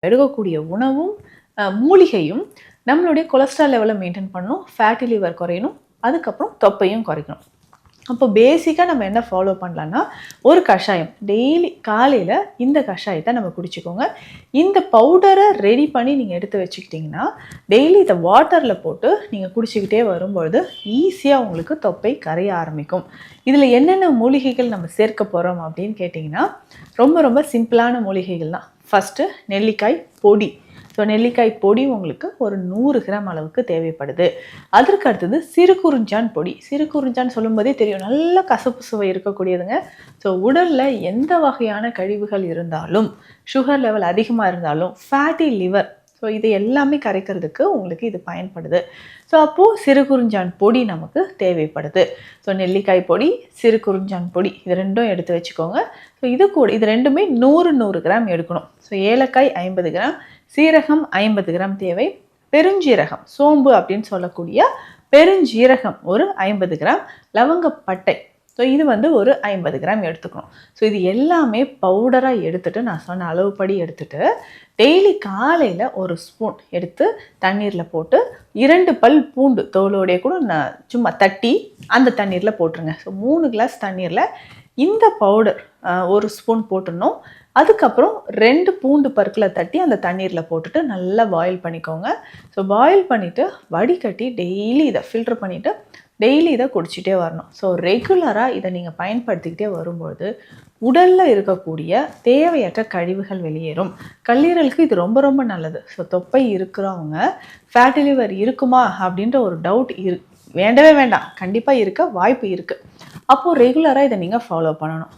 எடுக்கக்கூடிய உணவும் மூலிகையும் நம்மளுடைய கொலஸ்ட்ரால் லெவலை மெயின்டைன் பண்ணணும், ஃபேட்டி லிவர் குறையணும், அதுக்கப்புறம் தொப்பையும் குறைக்கணும். அப்போ பேசிக்காக நம்ம என்ன ஃபாலோ பண்ணலான்னா, ஒரு கஷாயம் டெய்லி காலையில் இந்த கஷாயத்தை நம்ம குடிச்சிக்கோங்க. இந்த பவுடரை ரெடி பண்ணி நீங்கள் எடுத்து வச்சுக்கிட்டிங்கன்னா, டெய்லி இதை வாட்டரில் போட்டு நீங்கள் குடிச்சிக்கிட்டே வரும்பொழுது ஈஸியாக உங்களுக்கு தொப்பை கரைய ஆரம்பிக்கும். இதில் என்னென்ன மூலிகைகள் நம்ம சேர்க்க போகிறோம் அப்படின்னு கேட்டிங்கன்னா, ரொம்ப ரொம்ப சிம்பிளான மூலிகைகள் தான். ஃபஸ்ட்டு நெல்லிக்காய் பொடி. ஸோ நெல்லிக்காய் பொடி உங்களுக்கு ஒரு 100 கிராம் அளவுக்கு தேவைப்படுது. அதற்கு அடுத்தது சிறுகுறிஞ்சான் பொடி. சிறுகுறிஞ்சான் சொல்லும்போதே தெரியும், நல்ல கசப்பு சுவை இருக்கக்கூடியதுங்க. ஸோ உடலில் எந்த வகையான கழிவுகள் இருந்தாலும், சுகர் லெவல் அதிகமாக இருந்தாலும், ஃபேட்டி லிவர், ஸோ இது எல்லாமே கரைக்கிறதுக்கு உங்களுக்கு இது பயன்படுது. ஸோ அப்போது சிறுகுறிஞ்சான் பொடி நமக்கு தேவைப்படுது. ஸோ நெல்லிக்காய் பொடி, சிறுகுறிஞ்சான் பொடி இது ரெண்டும் எடுத்து வச்சுக்கோங்க. ஸோ இது கூட இது ரெண்டுமே 100 கிராம் எடுக்கணும். ஸோ ஏலக்காய் 50 கிராம், சீரகம் 50 கிராம் தேவை, பெருஞ்சீரகம் சோம்பு அப்படின்னு சொல்லக்கூடிய பெருஞ்சீரகம் ஒரு 50 கிராம், லவங்கப்பட்டை ஸோ இது ஒரு 50 கிராம் எடுத்துக்கணும். ஸோ இது எல்லாமே பவுடராக எடுத்துகிட்டு, நான் சொன்ன அளவுப்படி எடுத்துகிட்டு, டெய்லி காலையில் ஒரு ஸ்பூன் எடுத்து தண்ணீரில் போட்டு 2 பல் பூண்டு தோலோடைய கூட நான் சும்மா தட்டி அந்த தண்ணீரில் போட்டுருங்க. ஸோ 3 கிளாஸ் தண்ணீரில் இந்த பவுடர் ஒரு ஸ்பூன் போட்டுடணும். அதுக்கப்புறம் 2 பூண்டு பற்களை தட்டி அந்த தண்ணீரில் போட்டுட்டு நல்லா பாயில் பண்ணிக்கோங்க. ஸோ பாயில் பண்ணிவிட்டு வடிகட்டி டெய்லி இதை ஃபில்டர் பண்ணிவிட்டு டெய்லி இதை குடிச்சிட்டே வரணும். ஸோ ரெகுலராக இதை நீங்கள் பயன்படுத்திக்கிட்டே வரும்பொழுது உடலில் இருக்கக்கூடிய தேவையற்ற கழிவுகள் வெளியேறும். கல்லீரலுக்கு இது ரொம்ப ரொம்ப நல்லது. ஸோ தொப்பை இருக்கிறவங்க ஃபேட்டி லிவர் இருக்குமா அப்படின்ற ஒரு டவுட் வேண்டவே வேண்டாம், கண்டிப்பாக இருக்க வாய்ப்பு இருக்குது. அப்போது ரெகுலராக இதை நீங்கள் ஃபாலோ பண்ணணும்.